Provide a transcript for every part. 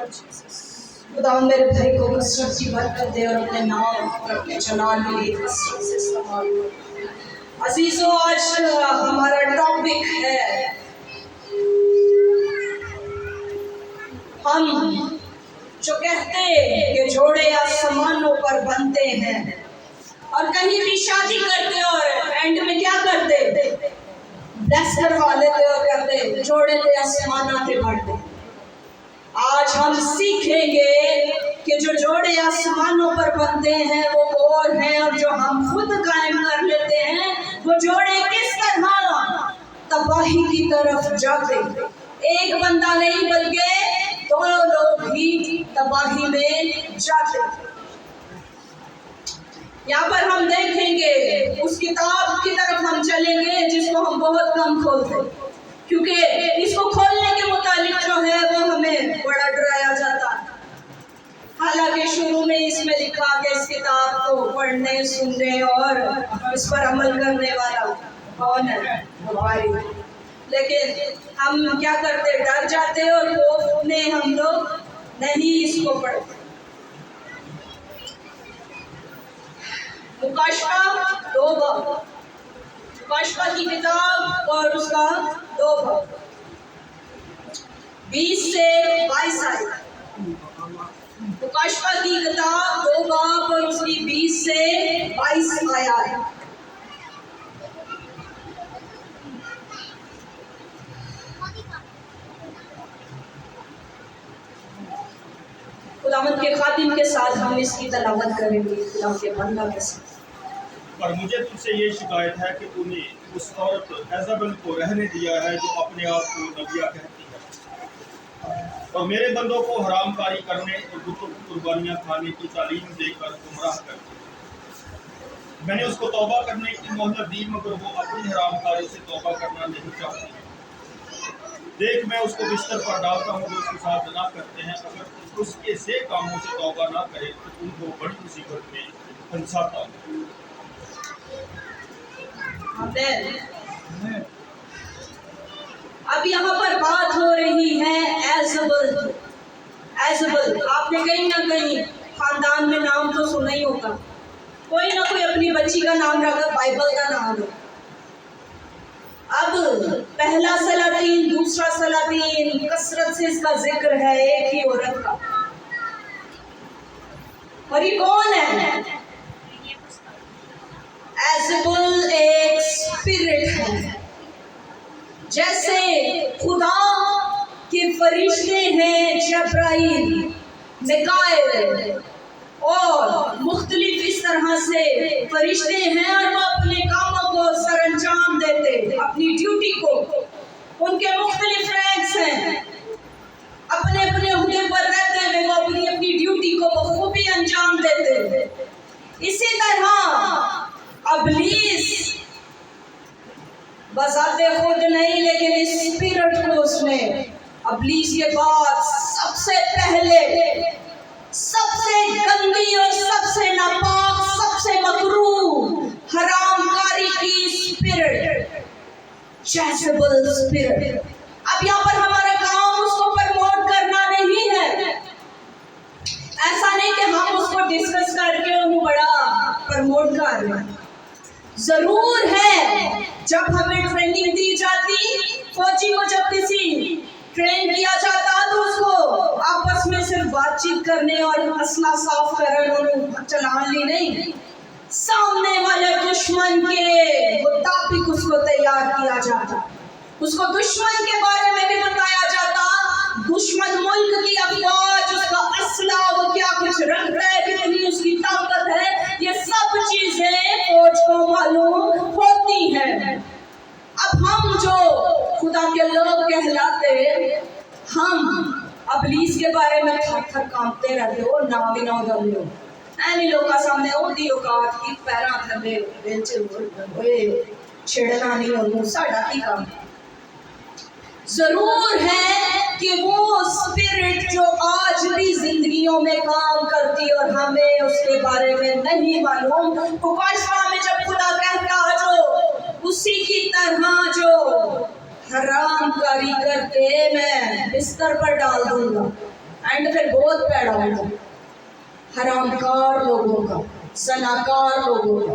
खुदा मेरे भाई को कसरत की बरकत दे और अपने नाम और अपने जलाल के लिए कसरत से इस्तेमाल करे। अजीजों, आज हमारा टॉपिक है हम जो कहते हैं कि जोड़े आसमानों पर बनते हैं और कहीं भी शादी करते और एंड में क्या करते, ब्लेस करवा लेते और कहते जोड़े थे आसमाना पे बढ़ते। आज हम सीखेंगे कि जो जोड़े आसमानों पर बनते हैं वो और हैं, और जो हम खुद कायम कर लेते हैं वो जोड़े किस तरह तबाही की तरफ जाते। एक बंदा नहीं बल्कि दोनों लोग भी तबाही में जाते। यहाँ पर हम देखेंगे उस किताब की तरफ हम चलेंगे जिसको हम बहुत कम खोलते, क्योंकि इसको खोलने के मुतालिक जो है वो हमें बड़ा डराया जाता है। हालांकि शुरू में इसमें लिखा कि इस किताब को पढ़ने, सुनने और इस पर अमल करने वाला कौन है? हमारी। लेकिन हम क्या करते, डर जाते और खौफ में हम लोग नहीं इसको पढ़ते। मुकाशफा 2 बाब, मुकाशफा की किताब और उसका 2 बाब 20 से 22 आयत। मुकाशफा की किताब 2 बाब और उसकी 20 से 22 आयत। खुदावंद के खातिम के साथ हम इसकी तलावत करेंगे, खुदा के बंदा के साथ। पर मुझे तुझसे ये शिकायत है कि तूने उस औरत एज़ेबेल को रहने दिया है जो अपने आप को नबिया कहती है और मेरे बंदों को हरामकारी करने और बुतों की कुर्बानियाँ खाने की तालीम देकर गुमराह करती है। मैंने उसको तौबा करने की मोहलत दी मगर वो अपनी हरामकारी से तौबा करना नहीं चाहती। देख, मैं उसको बिस्तर पर डालता हूँ जो उसके साथ ना करते हैं। अगर उसके से कामों से तौबा ना करे तो उनको बड़ी मुसीबत में फंसाता हूँ। अब यहाँ पर बात हो रही है एज़ेबेल। एज़ेबेल आपने कहीं ना कहीं खानदान में नाम तो सुना ही होगा, कोई ना कोई अपनी बच्ची का नाम रखा, बाइबल का नाम है। अब पहला सलातीन, दूसरा सलातीन, कसरत से इसका जिक्र है एक ही औरत का। और ये कौन है? एज़ेबेल एक स्पिरिट है। जैसे खुदा के फरिश्ते हैं जब्राइल, मिकाएल और मुख्तलिफ इस तरह से फरिश्ते हैं, और वो अपने कामों को सरअंजाम देते, अपनी ड्यूटी को। उनके मुख्तलिफ रैंक्स हैं, अपने अपने हुद्दे पर रहते हुए वो अपनी अपनी ड्यूटी को बखूबी अंजाम देते। इसी तरह अबलीस बजाते खुद नहीं, लेकिन इस स्पिरिट को उसने अबलीस के बाद सबसे पहले, सबसे गंदी और सबसे नापाक, सबसे मकरूह हरामकारी की स्पिरिट, जेज़ेबेल स्पिरिट। अब यहाँ पर हमारा काम उसको प्रमोट करना नहीं है। ऐसा नहीं कि हम उसको डिस्कस करके उन्हें बड़ा प्रमोट कर रहे हैं। जरूर है जब हमें ट्रेनिंग दी जाती, फौजी को जब किसी ट्रेन किया जाता तो उसको आपस में सिर्फ बातचीत करने और असला साफ करने चलान ली नहीं, सामने वाले दुश्मन के मुताबिक उसको तैयार किया जाता। उसको दुश्मन के बारे में भी बताया जाता, दुश्मन मुल्क की अफवाज, उसका असला, वो क्या कुछ रखता है, कितनी उसकी ताकत है, ये सब चीजें फौज को मालूम होती हैं। अब हम जो खुदा के लोग कहलाते, हम अबलीस के बारे में थर कांपते रहते हो, नाम ही ना उधर हो ऐनी लोग का सामने होती औकात की पैरा थले बेंच होए छेड़ना नहीं हो साड़ा की काम। जरूर है कि वो स्पिरिट जो आज भी जिंदगियों में काम करती और हमें उसके बारे में नहीं मालूम। मुकाशफा में जब खुदा कहता जो उसी की तरह जो हराम कारी करके मैं बिस्तर पर डाल दूंगा, एंड फिर बहुत पैड़ा होगा हरामकार लोगों का, जनाकार लोगों का।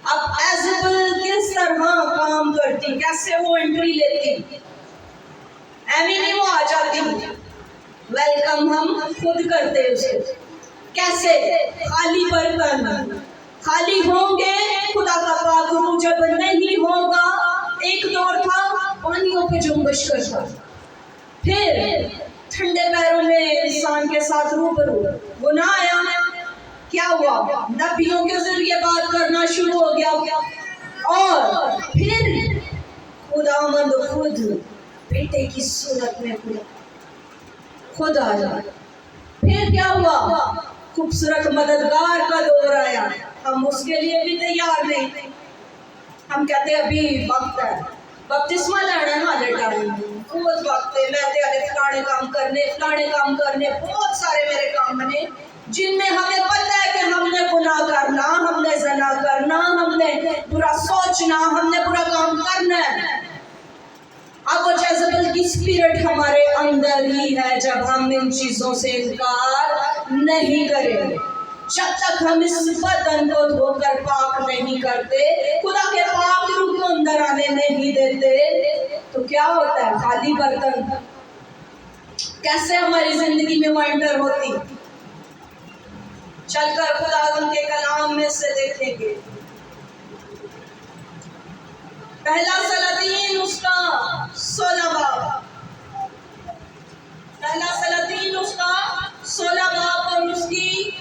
अब एजेबल किस तरह काम करती, कैसे वो एंट्री लेती, एमी नहीं वो आ जाती, वेलकम हम खुद करते उसे। कैसे? खाली बर्तन, खाली होंगे खुदा का पाक रूह जब नहीं होगा। एक दौर था पानियों पे जुम्बश करता, फिर ठंडे पैरों में इंसान के साथ रूबरू गुनाह आया, क्या हुआ? नबियों के जरिए बात करना शुरू हो गया, और फिर खुदावंद खुद बेटे की सूरत में खुद आ जाए। फिर क्या हुआ? खूबसूरत मददगार का दौर आया, हम उसके लिए भी तैयार नहीं। हम कहते अभी वक्त है, बपतिस्मा लेना है, हाले टाइम बहुत वक्त है, मैं तेरे फलाने काम करने, बहुत सारे मेरे काम बने जिनमें हमें पता है कि हमने गुनाह करना, हमने ज़ना करना, हमने बुरा सोचना, हमने बुरा काम करना है। अब वो जेज़ेबेल की स्पिरिट हमारे अंदर ही है। जब हम इन चीजों से इनकार नहीं करेंगे, जब तक हम इस बदन को धोकर पाक नहीं करते, खुदा के पाक रूह को अंदर आने नहीं देते, तो क्या होता है? खाली बर्तन। कैसे हमारी जिंदगी में वो एंटर होती? चलकर खुदा उनके कलाम में से देखेंगे। पहला सलातीन उसका 16 बाब, पहला सलातीन उसका 16 बाब और उसकी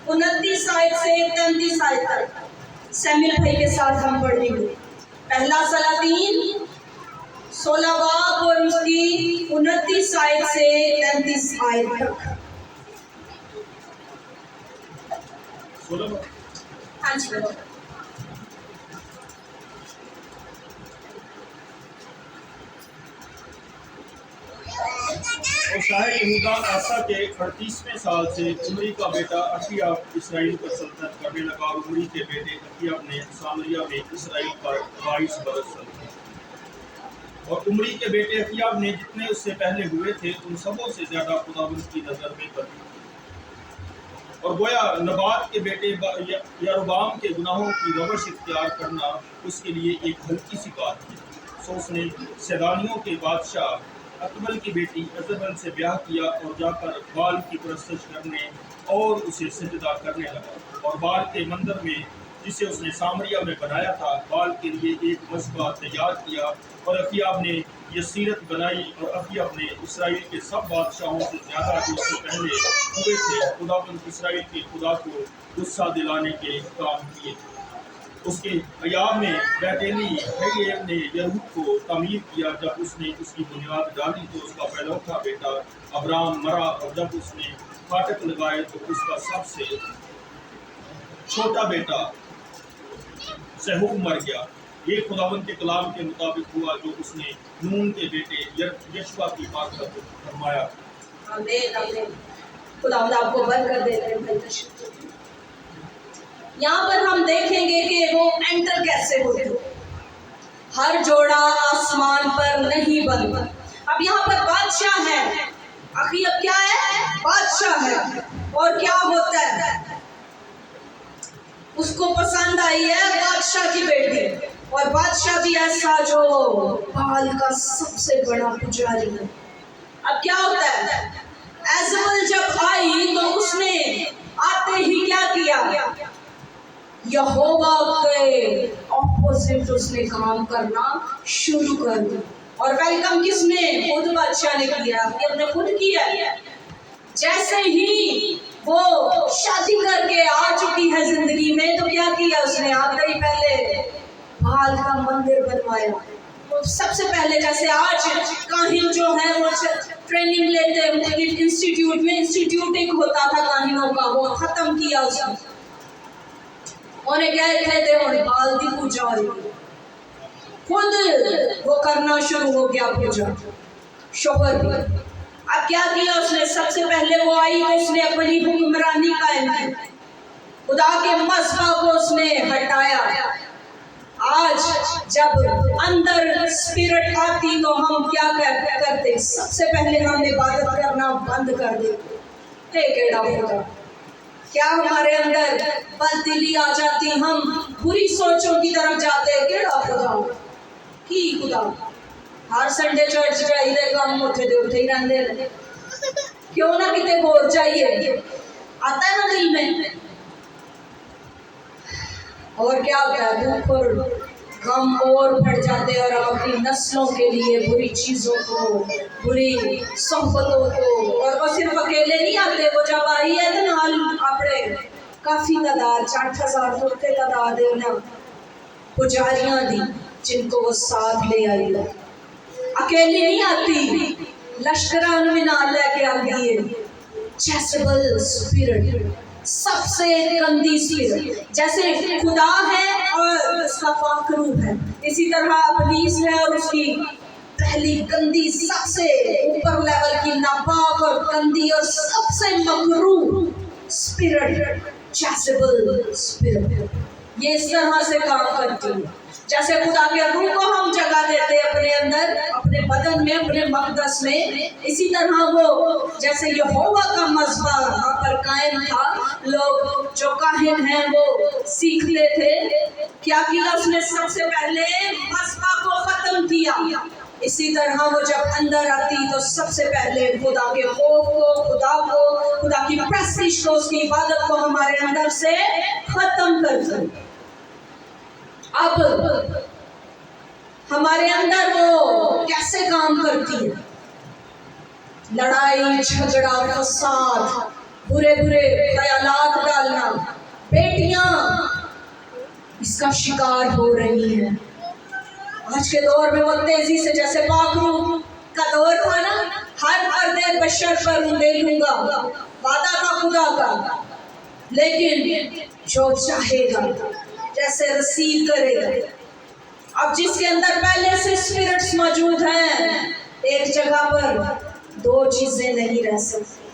29 आयत से 33 आयत तक सैमुअल भाई के साथ हम पढ़ेंगे। पहला सलातीन 16 बाब और उसकी 29 आयत से 33 आयत तक। हाँ जी। और शाह यहूदा आसा के 38वें साल से उमरी का बेटा अखियाब इसराइल पर सल्तनत करने लगा, और उमरी के बेटे अखियाब ने सामरिया में इसराइल पर 22 बरस सल्तनत। और उमरी के बेटे अखियाब ने जितने उससे पहले हुए थे उन सबों से ज्यादा खुदावंद की नजर में बदली, और गोया नबात के बेटे यारोबाम के गुनाहों की रवश इख्तियार करना उसके लिए एक हल्की सी बात थी। सो उसने सैदानियों के बादशाह अकबल की बेटी अजबल से ब्याह किया और जाकर बाल की परस्तिश करने और उसे सजदा करने लगा, और बाल के मंदिर में जिसे उसने सामरिया में बनाया था बाल के लिए एक मस्बा तैयार किया। और अखियाब ने यह सीरत बनाई, और अखियाब ने इसराइल के सब बादशाहों से ज्यादा जो उससे पहले हुए थे खुदावंद इसराइल के खुदा को गुस्सा दिलाने के काम किए। उसके अयाम में बैतेली हैगेब ने यहूद को तमीर किया। जब उसने उसकी बुनियाद डाली तो उसका पहलौठा बेटा अब्राम मरा, और जब उसने फाटक लगाए तो उसका सबसे छोटा बेटा सहूब मर गया। ये खुदावंद के कलाम के मुताबिक हुआ जो उसने नून के बेटे यशवा की बात फरमाया। खुदावंद आपको बरकत दे। यहाँ पर हम देखेंगे कि वो एंटर कैसे होते। हर जोड़ा आसमान पर नहीं बनता। अब यहाँ पर बादशाह है, अखियाब क्या है? बादशाह है। और क्या होता है? उसको पसंद आई है बादशाह की बेटी, और बादशाह भी ऐसा जो बाल का सबसे बड़ा पुजारी है। अब क्या होता है? एजेबेल जब आई तो उसने आते ही क्या किया? यहोवा के ऑपोजिट उसने काम करना शुरू कर दिया। और वेलकम किसने? खुद बादशाह ने किया, अपने खुद किया। जैसे ही वो शादी करके आ चुकी है जिंदगी में, तो क्या किया उसने? आते ही पहले बाल का मंदिर बनवाया। तो सबसे पहले जैसे आज काहिन जो है वो ट्रेनिंग लेते हैं इंस्टीट्यूट में, इंस्टीट्यूट एक होता था काहिनों का, वो खत्म किया उसने। उन्हें क्या कहते हैं? बाल की पूजा हुई। खुद वो करना शुरू हो गया पूजा, शोहर भी। अब क्या किया उसने? सबसे पहले वो आई तो उसने अपनी हुक्मरानी कायम की, खुदा के मसबा को उसने हटाया। आज जब अंदर स्पिरिट आती तो हम क्या करते? सबसे पहले हम इबादत करना बंद कर देते। केड़ा खुदा, क्या हमारे अंदर बददिली आ जाती, हम बुरी सोचों की तरफ जाते? केड़ा खुदा की खुदा, हर संडे चर्च जाइए काम उठे दे उठे ही रहते, क्यों ना कितने होर जाइए, आता है ना दिल में। और क्या होता है? दुख और गम और बढ़ जाते हैं और हम अपनी नस्लों के लिए बुरी चीज़ों को, बुरी सोहबतों को, और वो सिर्फ अकेले नहीं आते, वो जब आई है तो नाल अपने काफ़ी तादाद 60,000 तो तादाद है ना पुजारियाँ दी जिनको वो साथ ले आई है। अकेली नहीं आती, लश्करां भी नाल लेके आती है। जैसेबल स्पिरिट, सबसे गंदी स्पिरिट, जैसे खुदा है और उसका फाकरू है, इसी तरह इब्लीस है और उसकी पहली गंदी, सबसे ऊपर लेवल की नापाक और गंदी और सबसे मकरूह स्पिरिट, जैसेबल स्पिरिट। ये इस तरह से काम करती है, जैसे खुदा के रूह को हम जगह देते हैं अपने अंदर, अपने बदन में, अपने मकदस में, इसी तरह वो जैसे यहोवा का मज़बा वहाँ पर कायम था, लोग जो काहिन हैं वो सीखते थे, क्या किया उसने? सबसे पहले मज़बा को ख़त्म किया। इसी तरह वो जब अंदर आती तो सबसे पहले खुदा के खौफ को, खुदा को, खुदा की प्रस्तिश को, उसकी इबादत को हमारे अंदर से ख़त्म कर दी। अब हमारे अंदर वो कैसे काम करती है? लड़ाई झगड़ा फसाद, बुरे बुरे ख्यालात डालना, बेटियां इसका शिकार हो रही हैं। आज के दौर में वो तेजी से, जैसे पाकरू का दौर था ना, हर मर्द बशर पर ले लूंगा, वादा था खुदा का, लेकिन जो चाहेगा जैसे रिसीव करेगा। अब जिसके अंदर पहले से स्पिरिट्स मौजूद हैं, एक जगह पर दो चीजें नहीं रह सकती,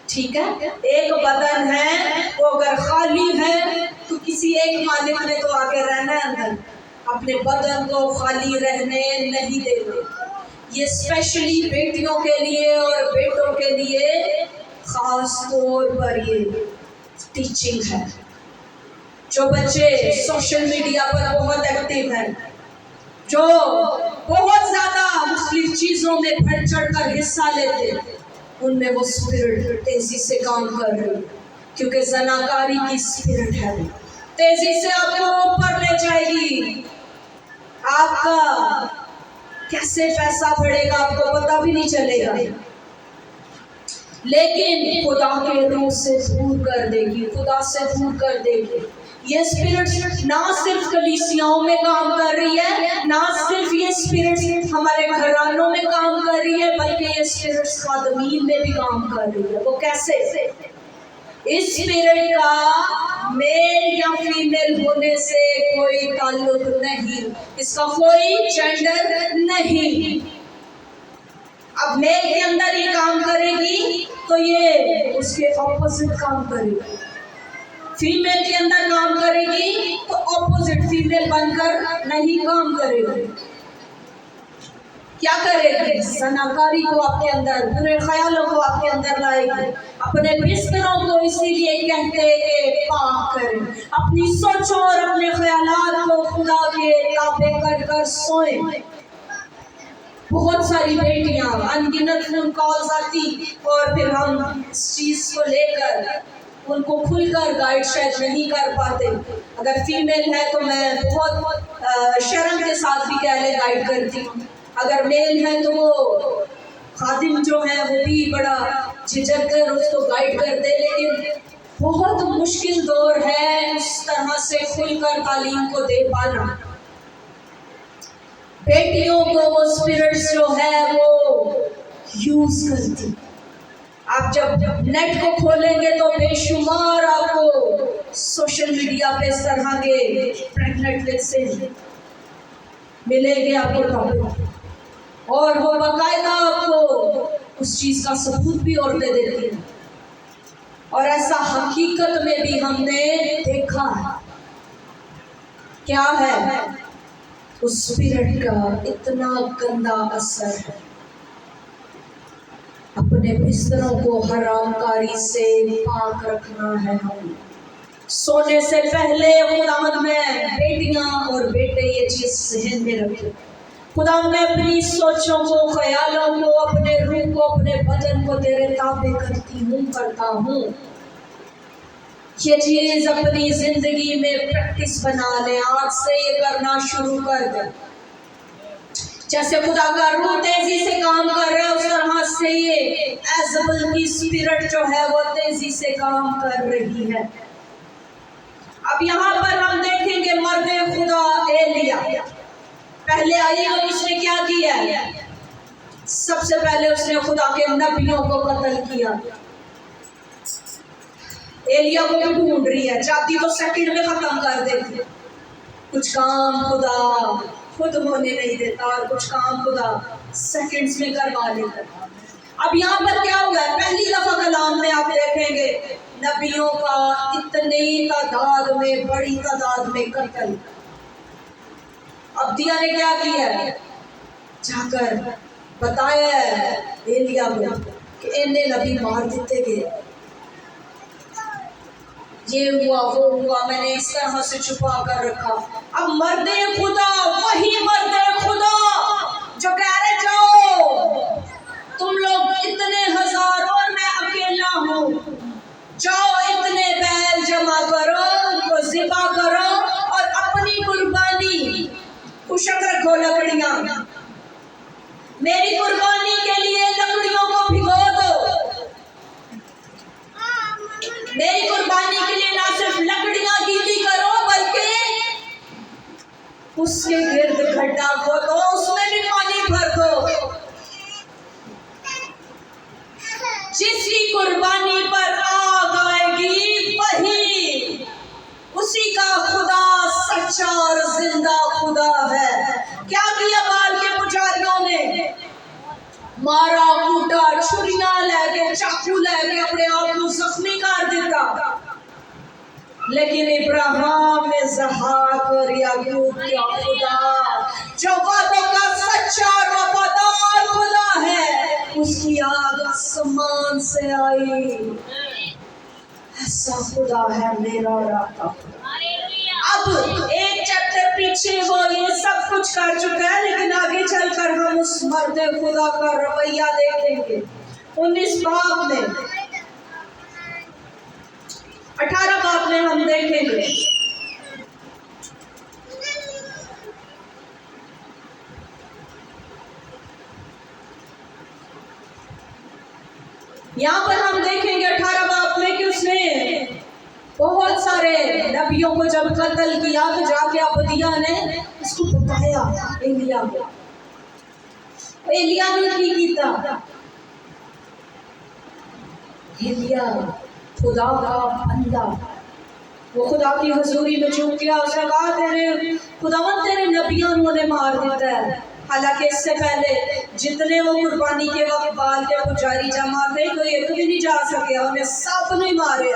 ठीक है? एक बदन है, वो अगर खाली है तो किसी एक मालिक ने तो आगे रहना है अंदर, अपने बदन को खाली रहने नहीं देते। ये स्पेशली बेटियों के लिए और बेटों के लिए खास तौर पर ये टीचिंग है। जो बच्चे सोशल मीडिया पर बहुत एक्टिव हैं, जो बहुत ज्यादा मुख्तलिफ चीजों में बढ़ चढ़ कर हिस्सा लेते, उनमें वो स्पिरिट तेजी से काम कर रही है, क्योंकि जनाकारी की स्पिरिट है, तेजी से आपको ऊपर ले जाएगी। आपका कैसे पैसा बढ़ेगा आपको पता भी नहीं चलेगा, लेकिन खुदा के रूह से दूर कर देगी, खुदा से दूर कर देगी। ये स्पिरिट ना सिर्फ कलीसियाओं में काम कर रही है, ना सिर्फ ये स्पिरिट हमारे घरानों में काम कर रही है, बल्कि ये स्पिरिट खादमीन में भी काम कर रही है। वो कैसे? इस स्पिरिट का मेल या फीमेल होने से कोई ताल्लुक नहीं, इसका कोई जेंडर नहीं। अब मेल के अंदर ये काम करेगी तो ये उसके ऑपोजिट काम करेगी, फीमेल के अंदर काम करेगी तो ऑपोजिट फीमेल बनकर नहीं काम करेगी। क्या करेगी? सनाकारी को आपके अंदर, बुरे ख्यालों को आपके अंदर लाएगी। अपने बिस्तरों को इसीलिए कहते हैं कि पाक करें, अपनी सोचों और अपने ख्यालात को खुदा के ताबे कर कर सोएं। बहुत सारी बेटियां, अनगिनत फोन कॉल्स आती और फिर हम इस चीज़ को लेकर उनको खुलकर गाइड शायद नहीं कर पाते। अगर फीमेल है तो मैं बहुत शर्म के साथ भी कह ले गाइड करती हूँ, अगर मेल है तो वो खादिम जो है वो भी बड़ा झिझक कर उसको गाइड करते, लेकिन बहुत मुश्किल दौर है इस तरह से खुलकर तालीम को दे पाना। बेटियों को वो स्पिरिट्स जो है वो यूज करती। आप जब नेट को खोलेंगे तो बेशुमार आपको सोशल मीडिया पे इस तरह के प्रेग्नेंट से मिलेंगे आपको टॉपिक, और वो बाकायदा आपको उस चीज़ का सबूत भी और दे देती है। और ऐसा हकीकत में भी हमने देखा है। क्या है? उस स्पिरिट का इतना गंदा असर है। अपने बिस्तरों को हरामकारी से पाक रखना है। हम सोने से पहले खुदावंद में बेटियां और बेटे ये चीज जहन में रखें। खुदावंद मैं अपनी सोचों को, ख्यालों को, अपने रूह को, अपने बदन को तेरे ताबे करता हूँ। ये चीज अपनी जिंदगी में प्रैक्टिस बना ले। आज से ये करना शुरू कर दे। जैसे खुदा का रूह तेजी से काम कर रहा है, उस तरह से ये एजबल की स्पिरिट जो है वो तेजी से काम कर रही है। अब यहाँ पर हम देखेंगे मर्दे खुदा एलिया पहले आई और उसने क्या किया? सबसे पहले उसने खुदा के नबियों को कत्ल किया। एलिया को भी ढूंढ रही है, जाती तो सेकंड में खत्म कर देती। कुछ काम खुदा खुद होने नहीं देता और कुछ काम खुदा सेकंड्स में करवा लेता। अब यहाँ पर क्या होगा? पहली दफा कलाम में आप देखेंगे नबियों का इतनी तादाद में, बड़ी तादाद में कत्ल। अब दिया ने क्या किया? जाकर बताया एलिया को कि इन्हें नबी मार देते गए, ये हुआ वो हुआ, मैंने इस तरह से छुपा कर रखा। अब मर्दे खुदा, वही मर्दे खुदा जो कह रहे जाओ तुम लोग इतने हजार और मैं अकेला हूँ, जाओ इतने बैल जमा करो, उनको ज़िबा करो और अपनी कुर्बानी कुशक रखो। लकड़ियां मेरी कुर्बानी के लिए लकड़ियों को भिगो दो। मेरी कुर्बानी के लिए ना सिर्फ लकड़ियां गीली करो बल्कि उसके गिर्द गड्ढा खोदो, उसमें भी पानी भर दो। जिसकी कुर्बानी पर आग आएगी वही उसी का खुदा सच्चा और जिंदा खुदा है। क्या किया बाल के पुजारियों ने? मारा, कूटा, छुरियां लेके, चाकू लेके अपने आप को जख्मी कर देता। लेकिन इब्राहिम, इसहाक और याकूब का खुदा जो वादों का सच्चा और वफादार खुदा है, उसकी आग आसमान से आई। ऐसा खुदा है मेरा और आपका। अब एक चैप्टर पीछे वो ये सब कुछ कर चुका है, लेकिन आगे चलकर हम उस मर्दे खुदा का रवैया देखेंगे। 19 बाब में, 18 बाब में हम देखेंगे। यहाँ पर हम देखेंगे 18 बाब में कि उसने बहुत सारे नबियों को जब कत्ल किया तो जाके अबदिया ने उसको बताया एलिया को। एलिया ने की कीता? एलिया खुदा का बंदा, वो खुदा की हजूरी में झुक गया। उसने कहा तेरे खुदावन तेरे नबियों ने मार देता है। हालांकि इससे पहले जितने वो कुर्बानी के वक्त बाल के पुजारी जमा थे तो एक भी नहीं जा सके, उन्हें सब ने मारे।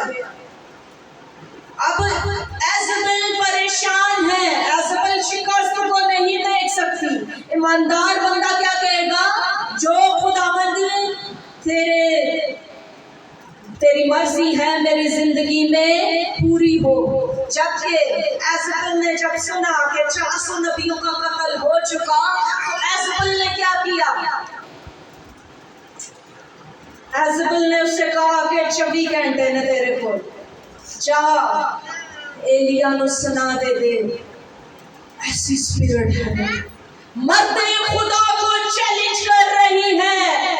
अब एजबेल परेशान है, एजबेल शिकस्त को नहीं देख सकती। ईमानदार बंदा क्या कहेगा? जो खुदावंद तेरी मर्जी है मेरी जिंदगी में पूरी हो। जबकि एजबेल ने जब सुना कि 400 नबियों का कत्ल हो चुका तो एजबेल ने क्या किया? एजबेल ने उससे कहा कि 24 घंटे ने तेरे को जा एलिया को सुना दे। ऐसी स्पिरिट है, मर्दे खुदा को चैलेंज कर रही है,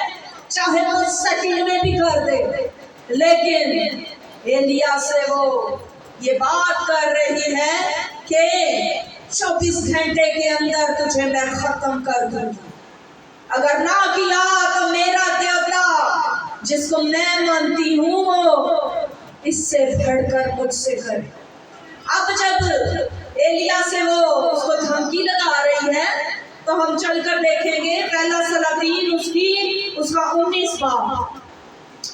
चाहे वो सेकंड में भी कर दे। लेकिन एलिया से वो ये बात कर रही है कि 24 घंटे के अंदर तुझे मैं खत्म कर दूंगी। अगर ना किया तो मेरा देवता जिसको मैं मानती हूँ वो इससे बढ़कर मुझसे कर। अब जब एलिया से वो उसको धमकी लगा रही है तो हम चलकर देखेंगे पहला सलातीन उसका 19 बाब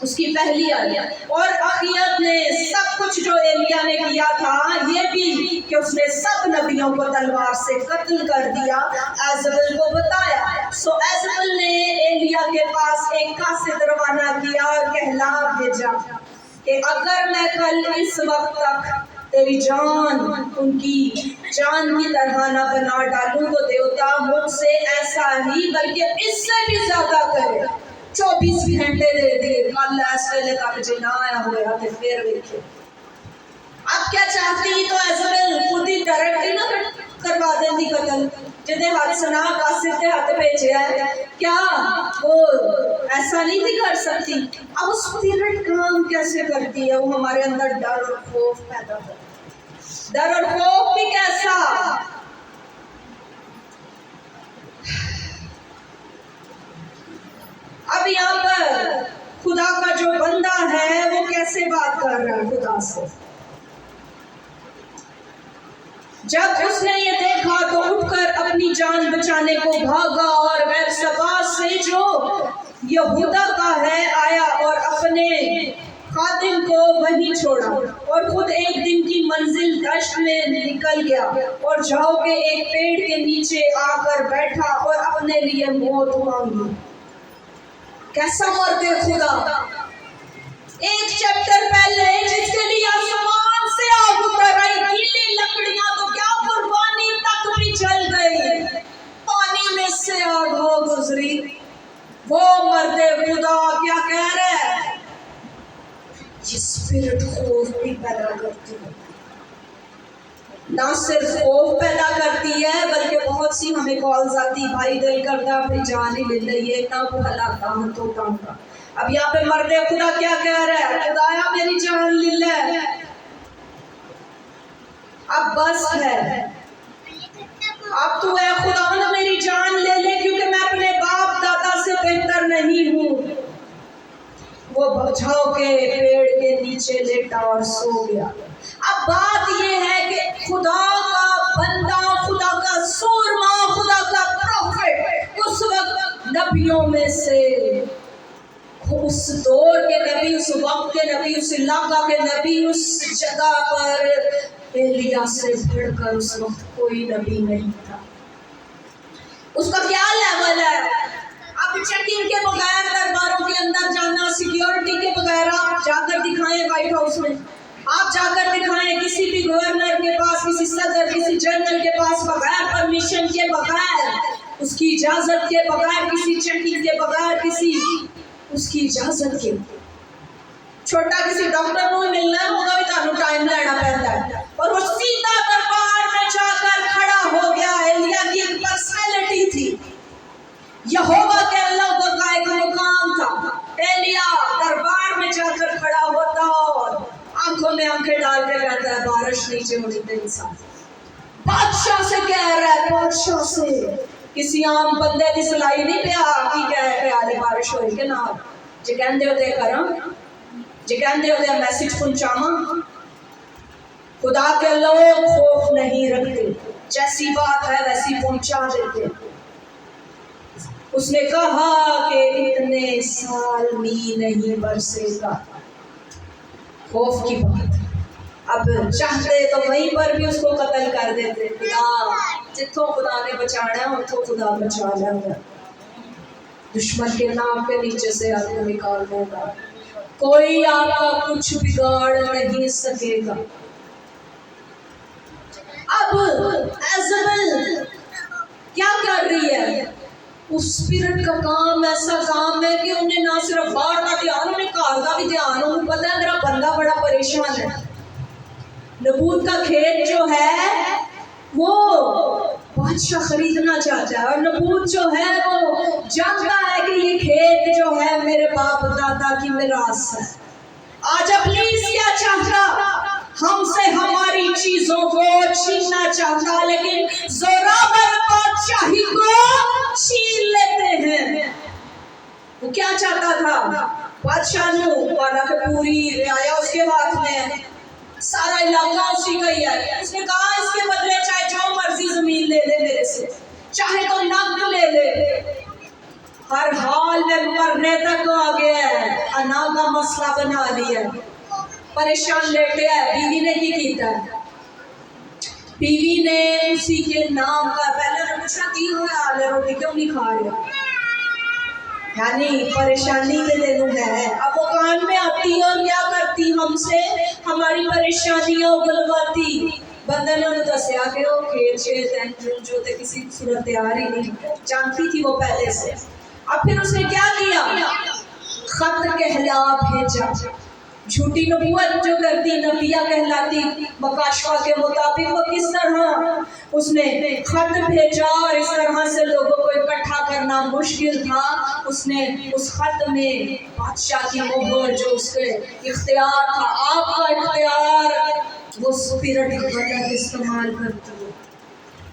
उसकी पहली आयत। और अखीयत ने सब कुछ जो एलिया ने किया था, ये भी कि उसने सब नबियों को तलवार से कत्ल कर दिया, एजबेल को बताया। सो एजबेल ने एलिया के पास एक कासिद रवाना किया और कहला भेजा कि अगर मैं कल इस वक्त तक तेरी जान उनकी जान की तरह ना बना डालूं तो देवता मुझसे ऐसा ही बल्कि इससे भी ज्यादा करे। 24 घंटे दे दिए, कल ऐसे तक जो ना आया हुआ तो फिर देखे। अब क्या चाहती तो एजबेल खुद ही डायरेक्ट ना करवा देती कत्ल, जिन्हें हाथ सना कासिद के हाथ भेजे है, क्या वो ऐसा नहीं थी कर सकती? अब उस स्पिरिट काम कैसे करती है? वो हमारे अंदर डर और खौफ पैदा करती है। डर और खौफ भी कैसा? अब यहाँ पर खुदा का जो बंदा है वो कैसे बात कर रहा है खुदा से? जब उसने ये देखा तो उठकर अपनी जान बचाने को भागा और बेरसबा से जो यहूदा का है आया और अपने खादिम को वहीं छोड़ा और खुद एक दिन की मंजिल दश्त में निकल गया और झाऊ के एक पेड़ के नीचे आकर बैठा और अपने लिए मौत मांगी। कैसा मरते खुदा? एक चैप्टर पहले जिसके लिए आसमान से आग उतर आई, गीली लकड़ियां तो क्या कुर्बानी तक भी जल गई, पानी में से आग हो गुजरी। वो मरते खुदा क्या कह रहे हैं? ये स्पिरिट खौफ भी पैदा करती है। ना सिर्फ खौफ पैदा करती है बल्कि बहुत सी हमें कॉल्स आती, भाई दिल करता अपनी जान ही ले ली, ना भला काम तो काम का। अब यहाँ पे मरते खुदा क्या कह रहा है? खुदाया मेरी जान ले ले, अब बस है, अब तू है खुदा ना मेरी जान ले ले, क्योंकि मैं अपने बाप दादा से बेहतर नहीं हूँ। वो बचाव के पेड़ के नीचे लेटा और सो गया। अब बात ये है कि खुदा का बंदा, खुदा का सूरमा, खुदा का प्रॉफिट उस वक्त नबियों में से, उस दौर के नबी, उस वक्त के नबी, उस इलाका के नबी, उस जगह पर एलिया से बढ़कर उस वक्त कोई नबी नहीं था। उसका क्या लेवल है? अब चेकिंग के बगैर दरबारों के अंदर जाना, सिक्योरिटी के बगैर आप जाकर दिखाएं व्हाइट हाउस में, आप जाकर दिखाएं किसी भी गवर्नर के पास, किसी सदर, किसी जनरल के पास, बगैर परमिशन के, बगैर उसकी इजाजत के, बगैर किसी चेकिंग के, बगैर किसी उसकी इजाजत के। छोटा किसी डॉक्टर को मिलना होगा भी तो टाइम लेना पड़ता है, और वो सीधा दरबार में जाकर खड़ा हो गया। एलिया की एक पर्सनैलिटी थी, यहोवा के अल्लाह का एक मुकाम था। एलिया दरबार में जाकर खड़ा होता और आंखों में आंखें डाल के कहता है बारिश नीचे होनी थे। इंसान बादशाह से कह रहा है, बादशाह से, किसी आम बंदे की सिलाई नहीं पिया कि कह बारिश होई के ना जे कहंदे होते करा, जे कहंदे होते मैसेज पहुंचावा। खुदा के लोग खौफ नहीं रखते, जैसी बात है वैसी पहुंचा देते। उसने कहा कि इतने साल मी नहीं बरसेगा, खौफ की बात। अब चाहते तो वहीं पर भी उसको कत्ल कर देते। खुदा जिथों खुदा ने बचाना है उठों खुदा बचा लेगा, दुश्मन के नाम के नीचे से आपको निकाल देगा, कोई आपका कुछ बिगाड़ नहीं सकेगा। अब एजबेल क्या कर रही है? उस स्पिरिट का काम ऐसा काम है कि उन्हें ना सिर्फ बाहर का ध्यान, उन्हें घर का भी ध्यान। उन्हें पता है मेरा बंदा बड़ा परेशान है। नबूत का खेत जो है वो बादशाह खरीदना चाहता है, और नबूत जो है वो जानता है कि ये खेत जो है मेरे बाप दादा की मिरास है। आज इब्लीस क्या चाहता? हमसे हमारी चीजों को छीनना चाहता, लेकिन जोरावर बादशाही को छीन लेते हैं। वो क्या चाहता था? बादशाह ने पूरी रियाया उसके हाथ में है, सारा इलाका उसी का ही है। उसने कहा इसके बदले चाहे जो मर्जी जमीन ले ले मेरे से, चाहे तो नग ले ले, हर हाल में मरने तक आ गया है। अना का मसला बना लिया, परेशान लेटे है। बीवी ने की कीता है, बीवी ने उसी के नाम का पहले ने पूछा की हुआ आले रोटी क्यों नहीं खा रहे, यानी परेशानी के दिन है। अब वो कान में आती है और क्या करती हमसे, हमारी परेशानियां उगलवाती। बंदे ने उन्हें दसिया कि वो खेल शेल जो थे किसी सूरत तैयार ही नहीं, जानती थी वो पहले से। अब फिर उसने क्या किया, खत कहला भेजा, झूठी नबूवत जो करती नबिया कहलाती बकाशवा के मुताबिक, वो किस तरह उसने खत भेजा और इस तरह से लोगों को इकट्ठा करना मुश्किल था। उसने उस खत में बादशाह की मोहर जो उसके इख्तियार था, आपका इख्तियार, वो स्पिरिट गलत इस्तेमाल करती है।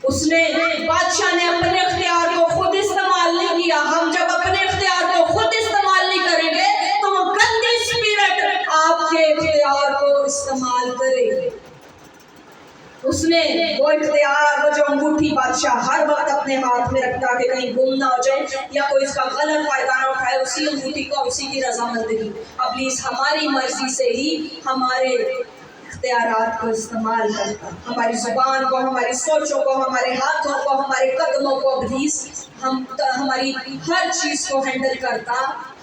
उसने बादशाह ने अपने इख्तियार को खुद इस्तेमाल नहीं किया। हम जब अपने इख्तियार को खुद इस्तेमाल नहीं करेंगे तो वो गंदी स्पिरिट आपके इख्तियार को इस्तेमाल करेगी। उसने वो इख्तियार, वो जो अंगूठी बादशाह हर वक्त अपने हाथ में रखता कि कहीं गुम ना हो जाए या कोई इसका गलत फायदा ना उठाए, उसी अंगूठी को, उसी की रजामंदगी। अब प्लीज हमारी मर्जी से ही हमारे इख्तियारात को इस्तेमाल करता, हमारी जुबान को, हमारी सोचों को, हमारे हाथों को, हमारे कदमों को प्लीज हमारी हर चीज को हैंडल करता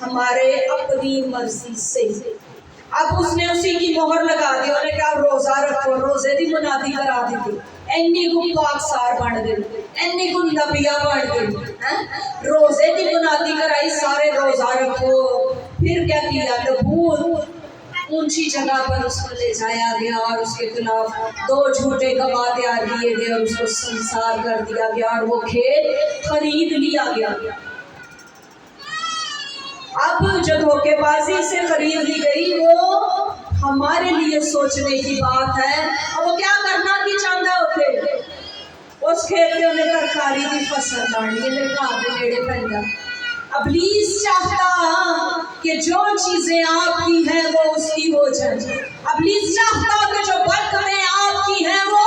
हमारे अपनी मर्जी से। अब उसने उसी की मोहर लगा दी, उन्हें क्या रोजा रखो, रोजे की मुनादी करा दी थी। एनी को पाकसार बन गई, एनी को नबिया बन गई, रोजे की मुनादी कराई, सारे रोजा रखो। फिर क्या किया, बहुत ऊंची जगह पर उसको ले जाया गया और उसके खिलाफ 2 झूठे गवाह तैयार किए गए और उसको संसार कर दिया गया और वो खेत खरीद लिया गया। अब जो धोखेबाजी से खरीद ली गई वो हमारे लिए सोचने की बात है। अब वो क्या करना की चाहता होते, उस खेत में उन्हें तरकारी की फसल लानी, मेरे घर के नेड़े पैदा। अबलीस चाहता कि जो चीजें आपकी हैं वो उसकी हो जाए, अबलीस चाहता कि जो बरकतें आपकी हैं वो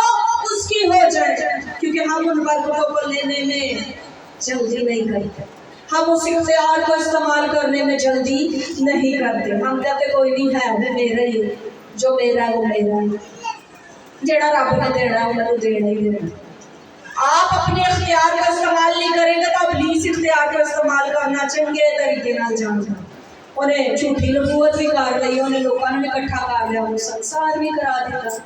उसकी हो जाए, क्योंकि हम उन बरकतों को लेने में जल्दी नहीं करते, हम उस इख्तियार को इस्तेमाल करने में जल्दी नहीं करते। हम कहते कोई नहीं है, वो मेरा ही, जो मेरा है वो मेरा है, जेड़ा रब ने देना है उन्हें देना ही देना। आप अपने इख्तियार का इस्तेमाल नहीं करेंगे तो अबलीस इख्तियार का इस्तेमाल करना चंगे तरीके नाल जानता, उन्हें झूठी नबूवत भी कर ली, उन्हें लोगों ने इकट्ठा कर लिया, उन्हें संसार भी करा दिया।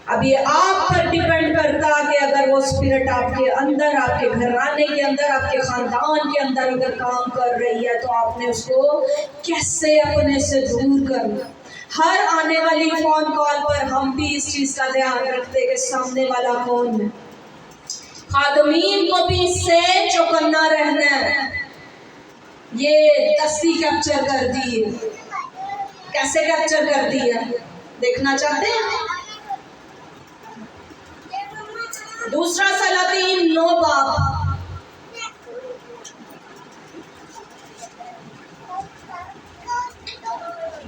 अब ये आप पर डिपेंड करता कि अगर वो स्पिरिट आपके अंदर, आपके घराने के अंदर, आपके खानदान के अंदर अगर काम कर रही है तो आपने उसको कैसे अपने से दूर करना। हर आने वाली फोन कॉल पर हम भी इस चीज का ध्यान रखते कि सामने वाला कौन है। खादमीन को भी इससे चौकन्ना रहना है। ये दस्ती कैप्चर कर दी है, कैसे कैप्चर कर दी है देखना चाहते हैं? दूसरा सलातीन 9 बाब,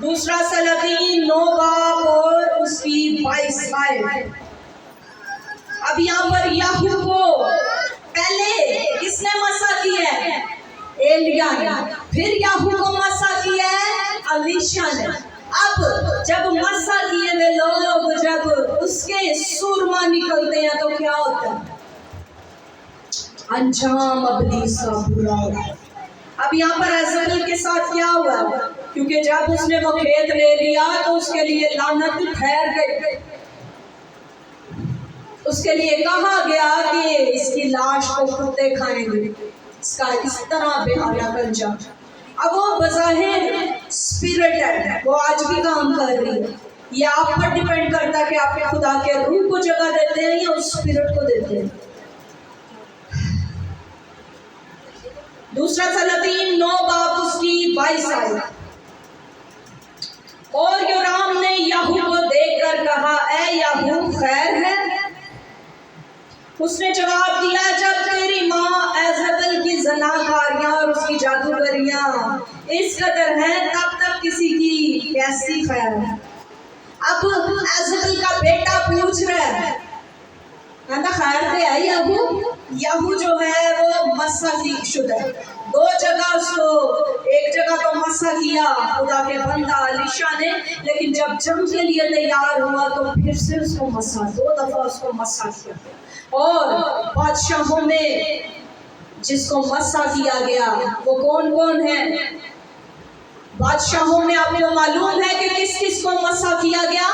दूसरा सलातीन 9 बाब और उसकी 22 आयत। अब यहाँ पर याहू को पहले किसने मसा किया है? एलिया ने। फिर याहू को मसा किया है अलीशा ने। अब जब मसा किए हुए लोग जब उसके सुरमा निकलते हैं तो क्या होता है? अंजाम अबलीस का बुरा होता है। अब यहाँ पर एजबेल के साथ क्या हुआ? क्योंकि जब उसने वो खेत ले लिया तो उसके लिए लानत ठहर गई, उसके लिए कहा गया कि इसकी लाश को कुत्ते खाएंगे, इसका इस तरह बेहाया कर जा। अब वो बज़ाहिर स्पिरिट है, वो आज भी काम कर रही है। ये आप पर डिपेंड करता है कि आप खुदा के रूह को जगह देते हैं या उस स्पिरिट को देते हैं। दूसरा सलातीन 9 बाब उसकी 22 आयत। और योराम ने याहू को देखकर कहा, ऐ याहू खैर है? उसने जवाब दिया, जब तेरी माँ एजबेल की ज़नाकारियाँ और उसकी जादूगरियाँ इस कदर हैं तब तक किसी की कैसी खैर है? अब एजबेल का बेटा पूछ रहा है, कहता खैर पे है याहू? याहू जो है वो मस्सा की शुद्ध है। दो जगह उसको, एक जगह तो मस्सा किया खुदा के बंदा अलीशा ने, लेकिन जब जंग के लिए तैयार हुआ तो फिर से उसको मस्सा, 2 दफा उसको मस्सा किया। और बादशाहों में जिसको मस्सा किया गया वो कौन कौन है? बादशाहों में आपको मालूम है कि किस किस को मस्सा किया गया?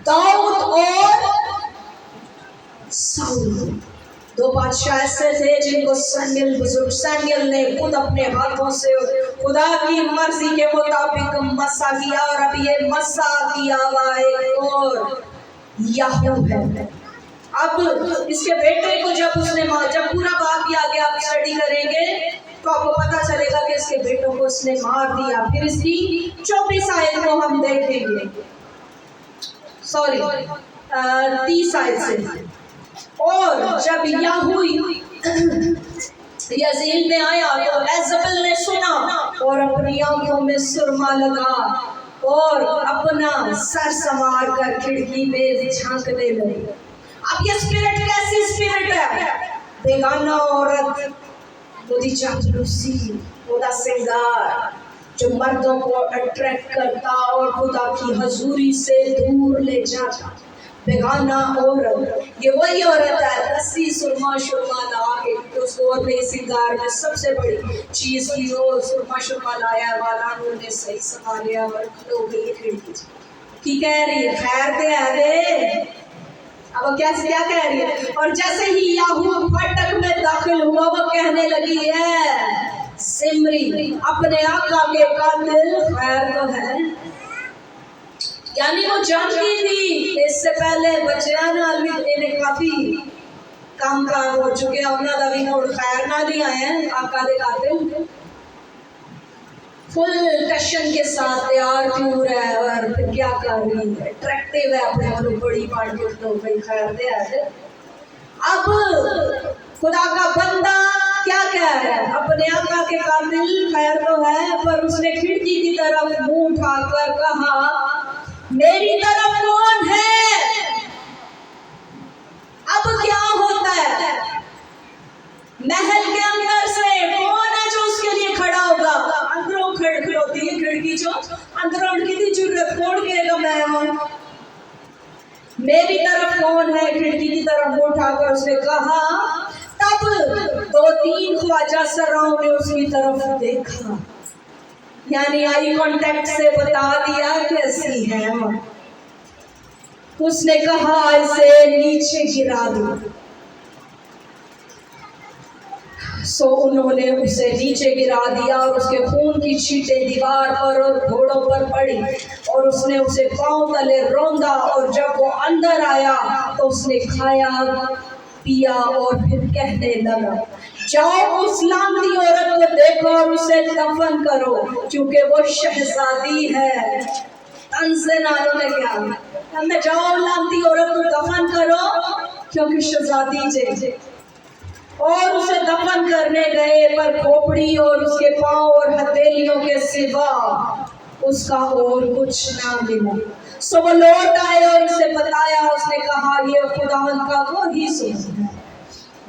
दाऊद और साउल, 2 बादशाह ऐसे थे जिनको बुजुर्ग सैमुएल ने खुद अपने हाथों से खुदा की मर्जी के मुताबिक मस्सा किया। और अब ये मस्सा किया हुआ एक और याहू है। अब इसके बेटे को जब पूरा बात भी आगे आप स्टडी करेंगे तो आपको पता चलेगा कि इसके बेटों को उसने मार दिया। फिर इसकी 24 आयत को हम देखेंगे, सॉरी 30 आयत से। और जब याहू यज़ील में आया तो एजबेल ने सुना और अपनी आंखों में सुरमा लगा और अपना सर संवार कर खिड़की में झांकने लगी। अब ये स्पिरिट कैसी स्पिरिट है? बेगाना औरत, ओदी चापलूसी, ओदा सिंगार जो मर्दों को अट्रैक्ट करता और खुदा की हजूरी से दूर ले जाता। बेगाना औरत, ये वही औरत है रस्सी सुरमा शुरमा ला के उस दौर में सिंगार में सबसे बड़ी चीज की वो सुरमा शुरमा लाया वाला उन्होंने सही संभालिया और खलो गई खिड़की की कह रही है खैर दे अरे। अब कैसे क्या कह रही है? और जैसे ही याहू फाटक में दाखिल हुआ वो कहने लगी है सिमरी अपने आका के कातिल खैर तो है। यानी वो जानती थी इससे पहले बच्चियां नाल भी इन्हें काफी काम हो चुके उन्होंने भी हुण खैर नाल ही आए हैं आका दे कातिल। फुल टशन के साथ तैयार प्यूर है और फिर क्या कर रही है, अट्रैक्टिव है अपने वालों बड़ी पार्टी तो भाई खैर दे है। अब खुदा का बंदा क्या कह रहा है? अपने आका के कातिल खैर तो है, पर उसने खिड़की की तरफ मुंह उठाकर कहा मेरी तरफ कौन है? अब क्या होता है? महल के अंदर से कौन है जो उसके लिए खड़ा होगा? अंदरों खड़खड़ोती है खिड़की जो अंदरों की जरूरत कौन कहेगा मैं हूं? मेरी तरफ कौन है? खिड़की की तरफ उठाकर उसने कहा। तब 2-3 ख्वाजा सराओं ने उसकी तरफ देखा, यानी आई कांटेक्ट से बता दिया कैसी है। उसने कहा इसे नीचे गिरा दो। सो उन्होंने उसे नीचे गिरा दिया और उसके खून की छींटें दीवार पर और घोड़ों पर पड़ी और उसने उसे पांव तले रौंदा। और जब वो अंदर आया तो उसने खाया पिया और फिर कहने लगा जाओ उस लांती औरत को देखो और उसे दफन करो क्योंकि वो शहजादी है। तंज़े नालों में क्या हमें जाओ लांती औरत को दफन करो क्योंकि शहजादी जे। और उसे दफन करने गए पर खोपड़ी और उसके पांव और हथेलियों के सिवा उसका और कुछ ना मिला। सो वो लौट आए और उसे बताया। उसने कहा ये खुदावंद का वो ही सूरज है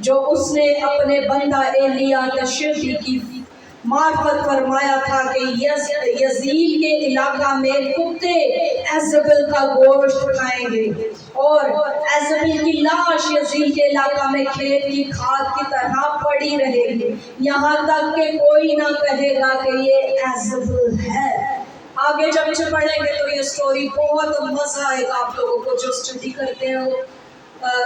जो उसने अपने बंदा एलिया तशबी की मार्फत फरमाया था कि यज़ील के इलाका में कुत्ते एजबेल का गोश्त खाएंगे और एजबेल की लाश यज़ील के इलाका में खेत की खाद की तरह पड़ी रहेगी, यहाँ तक कि कोई ना कहेगा कि ये एजबेल है। आगे जब इसे पढ़ेंगे तो ये स्टोरी बहुत मजा आएगा आप लोगों को जो स्टडी करते हैं वो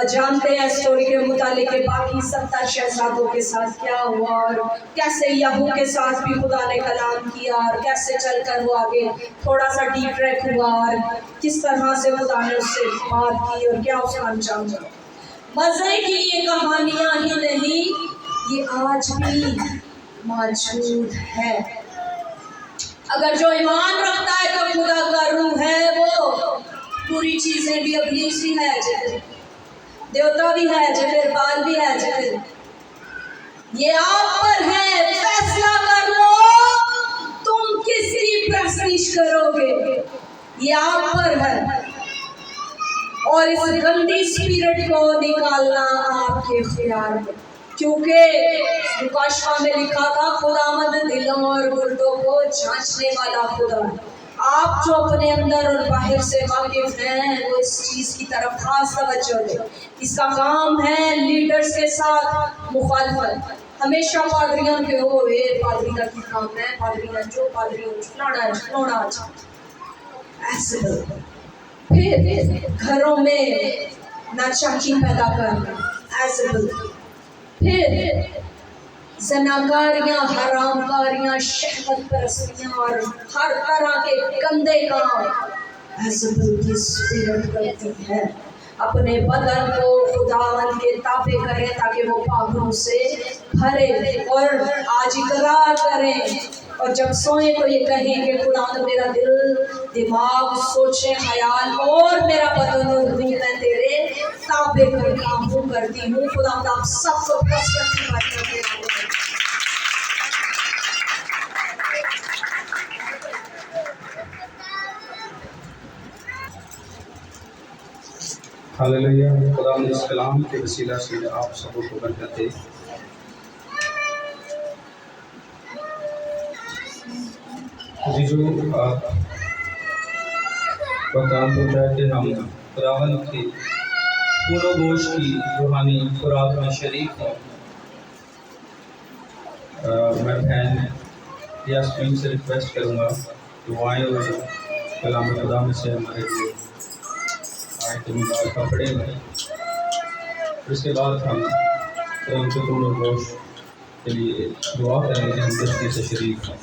जानते हैं स्टोरी के मुतालिक बाकी 70 शहजादों के साथ क्या हुआ और कैसे याहू के साथ भी खुदा ने कलाम किया और कैसे चलकर वो आगे थोड़ा सा डीप ट्रैक हुआ और किस तरह से खुदा ने उससे बात की और क्या उसका अंजाम हुआ। मजे की ये कहानियां ही नहीं, ये आज भी मौजूद है। अगर जो ईमान रखता है तो खुदा का रूह है वो पूरी चीजें भी अब्लीस भी है जिधर देवता भी है जिधर बाल भी है जिधर ये आप पर है, फैसला कर लो तुम किसकी प्रस्तिश करोगे, ये आप पर है। और इस गंदी स्पिरिट को निकालना आपके इख्तियार में, क्योंकि मुकाशवा में लिखा था खुदावंद दिलों और गुर्दों को जांचने वाला खुदा है। आप जो अपने अंदर और बाहर से वाकिफ हैं वो इस चीज की तरफ खास तवज्जो दें। इसका काम है लीडर्स के साथ मुखालफत। हमेशा पादरियों के हो ये पादरी का की काम है, पादरियां जो पादरियों छुड़ाना ऐसे बोलते। फिर घरों में नाचाकी पैदा करना ऐसे बोलते। फिर ज़नाकारियाँ, हरामकारियाँ, शहवत परस्तियाँ और हर तरह के गंदे काम हज़रत की स्पिरिट करती है। अपने बदन को खुदावंद के ताबे करें ताकि वो पापों से भरे और आज इकरार करें, और जब सोए तो ये कहें कि खुदावंद मेरा दिल, दिमाग, सोचे, ख्याल और मेरा बदन और रूह मैं तेरे ताबे कर काम करती हूँ। खुदावंद आप सबको कसरत की बात करते हैं। हालेलुया। खुदा इस कलाम के वसीला से आप सबको बरकत दे। जो वक़्त होता है कि हम खुदावंद की पूरो गोश की रूहानी खुराक में शरीक हों। मैं बहन यास्मीन से रिक्वेस्ट करूँगा दुआएं और कलाम खुदा में से हमारे लिए का पड़ेगा। इसके बाद हम उनके पूर्ण गोश के लिए दुआ करेंगे। हम दस्ती से शरीक हैं।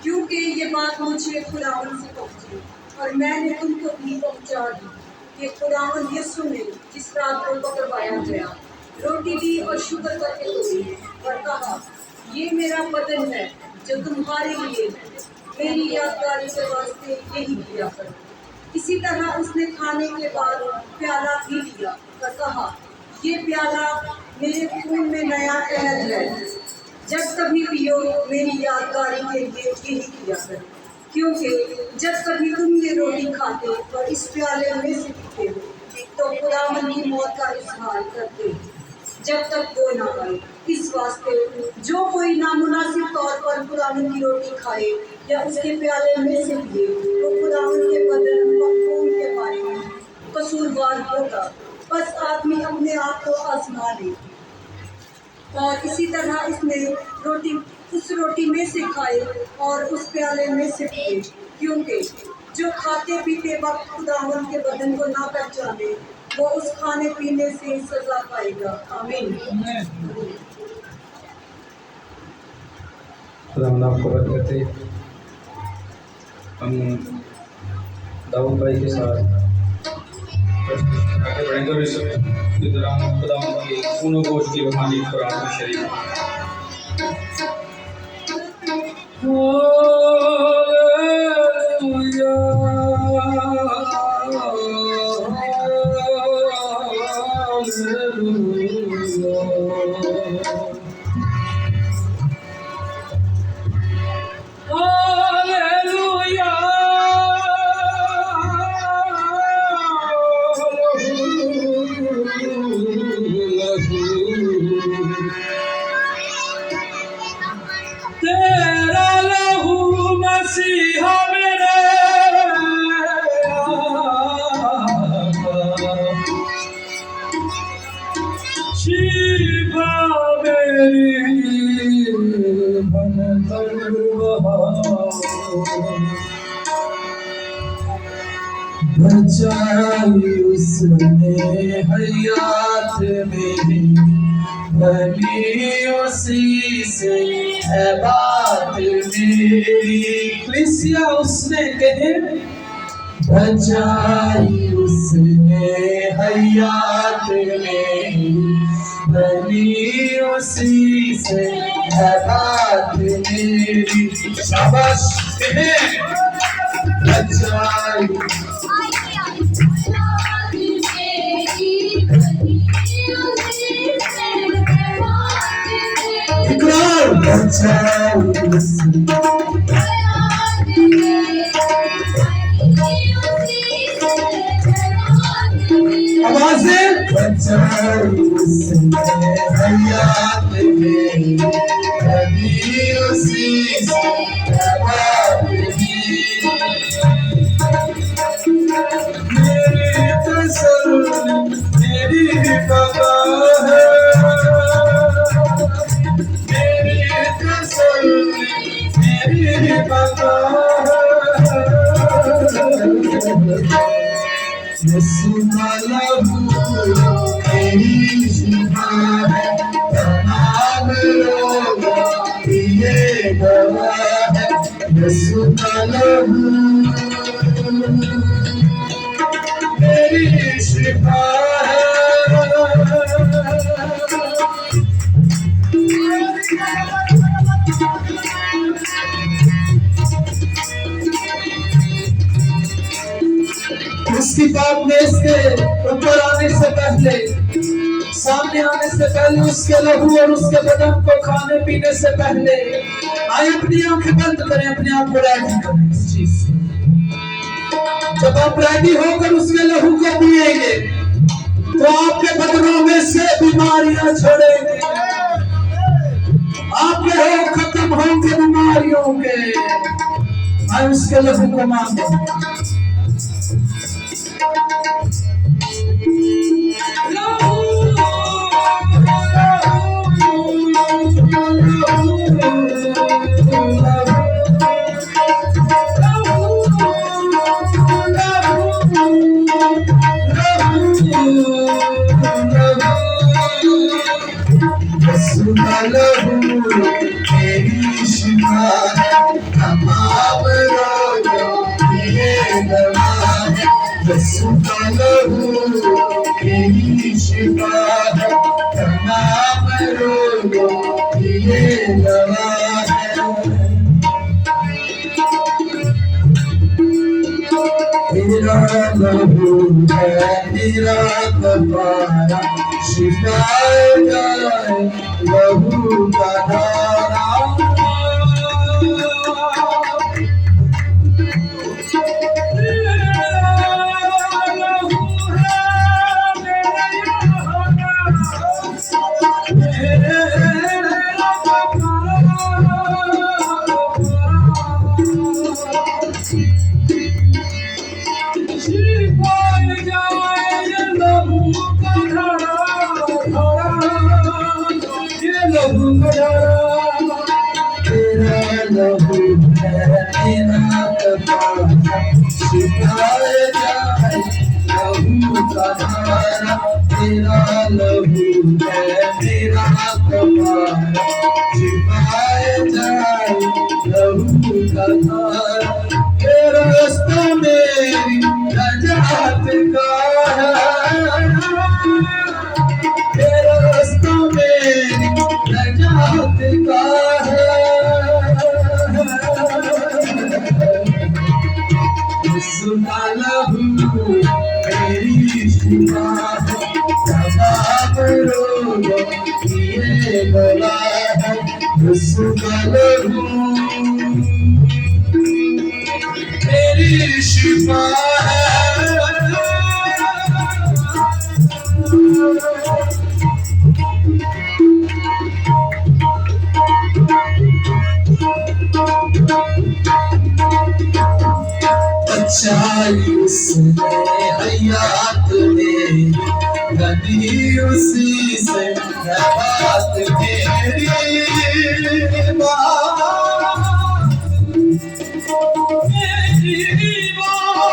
क्योंकि ये बात मुझे खुदावंद से पहुंची और मैंने तुमको भी पहुंचा दी कि खुदावंद यीशु ने जिस रात को पकड़वाया गया रोटी दी और शुक्र करके तोड़ी और कहा ये मेरा बदन है जो तुम्हारे लिए है, मेरी यादगारी के वास्ते यही किया करो। इसी तरह उसने खाने के बाद प्याला भी लिया और कहा ये प्याला मेरे खून में नया अहद है, जब कभी पियो मेरी यादगारी के लिए यही किया करो। क्योंकि जब कभी तुम ये रोटी खाते और इस प्याले में से पीते हो तो खुदावंद की मौत का इजहार करते हो जब तक वो ना आए। इस वास्ते जो कोई नामुनासिब तौर पर खुदावंद की रोटी खाए या उसके प्याले में से पिए तो खुदावंद के बदन और खून के बारे में कसूरवार होगा। बस आदमी अपने आप को आजमा ले। और इसी तरह इसने उस रोटी में से खाए और उस प्याले में से पिए, क्योंकि जो खाते पीते वक्त खुदावंद के बदन को ना पहचाने वो उस खाने पीने से सजा पाएगा। आमीन। खुदावंद आपको बरकत दे। हम दाऊद भाई के साथ आगे बढ़ेंगे और इस दौरान खुदावंद की पूर्ण गोश की रूहानी खुराक में शरीक होंगे। बचाई उसने हयात मेरी, बनी उसी से है बात मेरी। कलीसिया उसने कहे बचाई उसने हयात मेरी, बनी उसी से है बात मेरी। शाबाश कहे बचाई इकरार बचाई उसने आवाज़ें बचाई उसने हयात मेरी, बनी उसी से है बात मेरी। मेरी तसल्ली मेरी पगार है, मेरी तसल्ली मेरी पगार है। यीशु का लहू मेरी शिफा है, तमाम रोगों की ये दवा है। यीशु का लहू मेरी शिफा है। उसकी बात में इसके ऊपर आने से पहले, सामने आने से पहले, उसके लहू और उसके बदन को खाने पीने से पहले आए अपनी आंखें बंद करें, अपने आप को रेडी करें इस चीज से। जब आप रेडी होकर उसके लहू को पिएंगे तो आपके बदनों में से बीमारियां छोड़ेंगे, आपके रोग खत्म होंगे बीमारियों के। आए उसके लहू को मांगो। मेरी शिफा है, तमाम रोगों की ये दवा है। यीशु का लहू मेरी शिफा है, तमाम रोगों की ये दवा है। तेरा लहू है मेरा कफारा, शिफाए जाए लहू का धारा। तेरा लहू है मेरा कफारा, शिफाए जाए लहू का धारा। तेरा लहू है मेरा कफारा, शिफाए जाए लहू का धारा। तेरा रास्ता मेरी नजात का है, तेरा रास्ता मेरी नजात का है। सुना लहू मेरी शिफा है, तमाम रोगों की ये दवा है। सुना लहू मेरी शिफा है। बचाई उसने हयात मेरी, बनी उसी से है बात मेरी। मेरी बात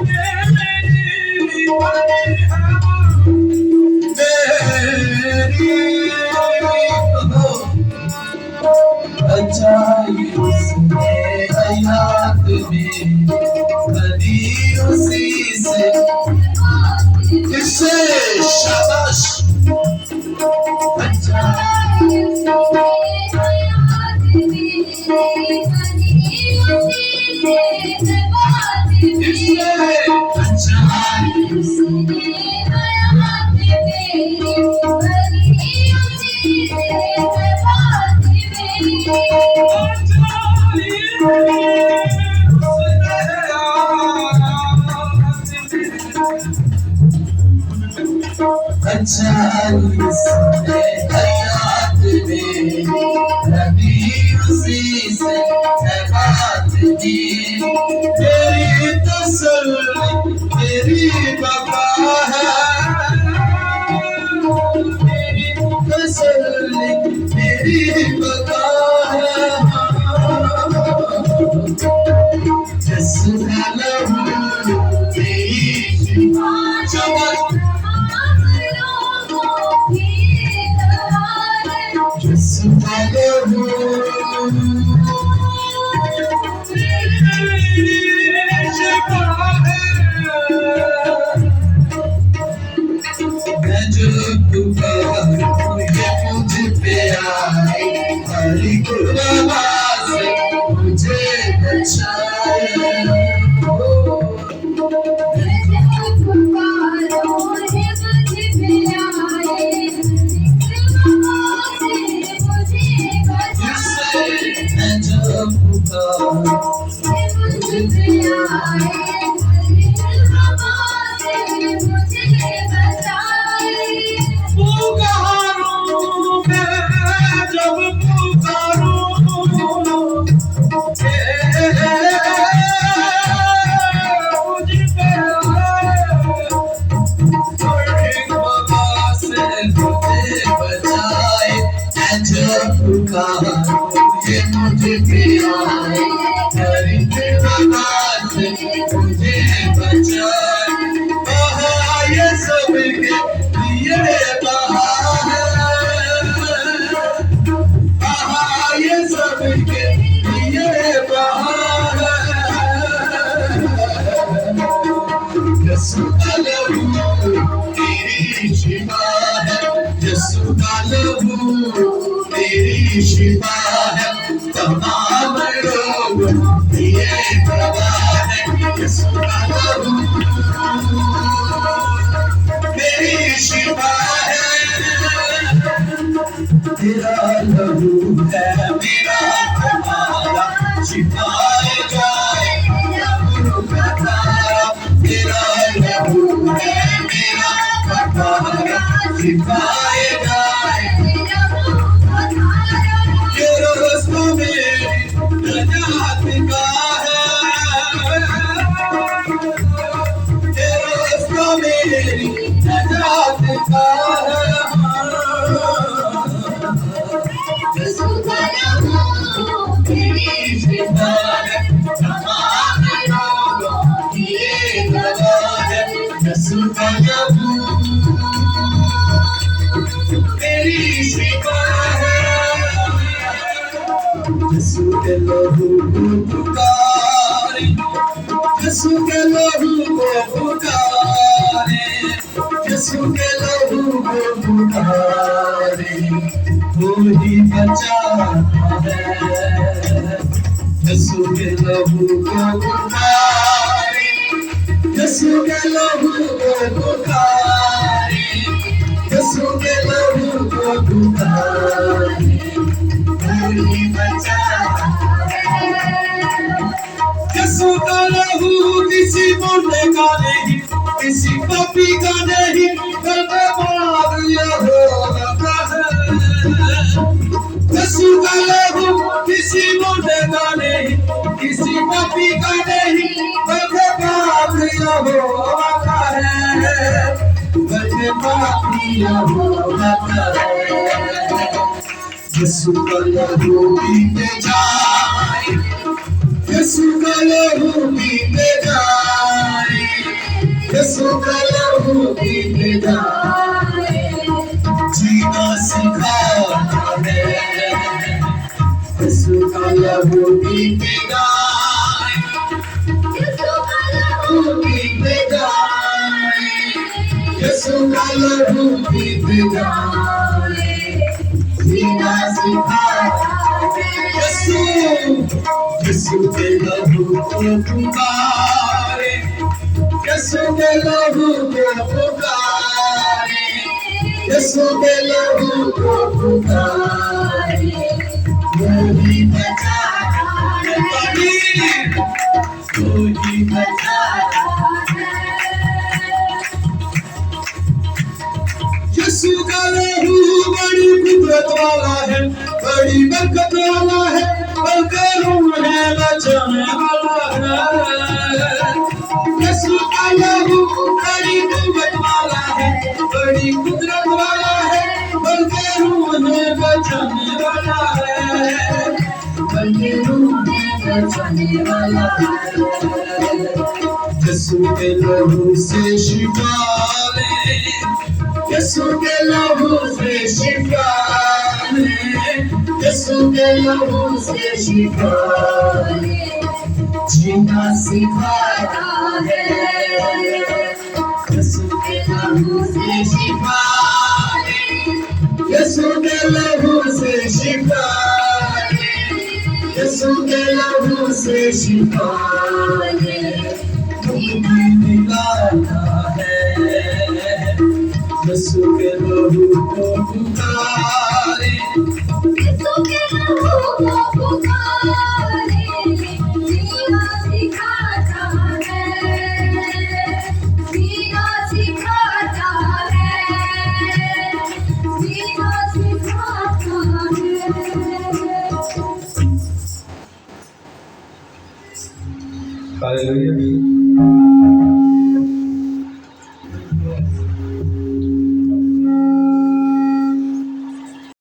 मेरी शाबाश अच्छा अच्छा इसने हयात में कभी उसी से है बात दी मेरी तसल्ली मेरी वफा है मेरी तसल्ली मेरी वफा है जिसका लहू तेरी जवान मुझे मुझे बचाए ये सबके लिए ये सबके लिए यसु का लहू तेरी शिफा है यसु का लहू तेरी शिफा है तमाम रोग ये दवा है यसु का लहू तेरी शिफा है तेरा लहू है मेरा तुम्हारा शिफाए जाए तेरा लहू है मेरा तुम्हारा शिफाए जाए तेरे रस्तों में नजात का है तेरे रस्तों में नजात का है तेरी शिफा है तमाम रोगों की दवा है यसु का लहू तेरी शिफा है यसु के लहू को पुकारे यसु के लहू को पुकारे यसु के लहू को पुकारे वो ही बचाता है यसु के लहू को पुकारे यसु के लहू को पुकारे यसु के लहू को पुकारे वो ही बचाता है यसु का लहू किसी मुर्दे का नहीं किसी पापी का नहीं बर्बाद यहोवा है यसु का लहू किसी मुर्दे का नहीं किसी पापी का नहीं बर्बाद यहोवा का है बर्बाद यहोवा का है यसु का लहू पीते जाए यसु का लहू पीते जाए यसु का लहू पीते जाए जीना सिखाता है यसु का लहू पीते जाए यसु का लहू पीते जाए यसु का लहू गीत गाए जीना सिखाता है यीशु के लहू को पुकारे यीशु के लहू को पुकारे यीशु के लहू को पुकारे वही बचाता है वही बचाता है यीशु का लहू बड़ी कुदरत वाला है बड़ी बरकत वाला है बलकर उन्हें बचाने वाला है यीशु का लहू बड़ी कुदरत वाला है बड़ी कुदरत वाला है बलकर उन्हें बचाने वाला है बलकर उन्हें बचाने वाला है यीशु के लहू से शिफा ले यीशु के लहू से शिफा ले यीशु के लहू से शिफा ले जीना सिखाता है यीशु के लहू से शिफा ले यीशु के लहू से शिफा ले यीशु के लहू से शिफा ले जीना मिलाता है यीशु के लहू को पुकारे यीशु के लहू को पुकारे जीना सिखाता है जीना सिखाता है जीना सिखाता है हालेलुया।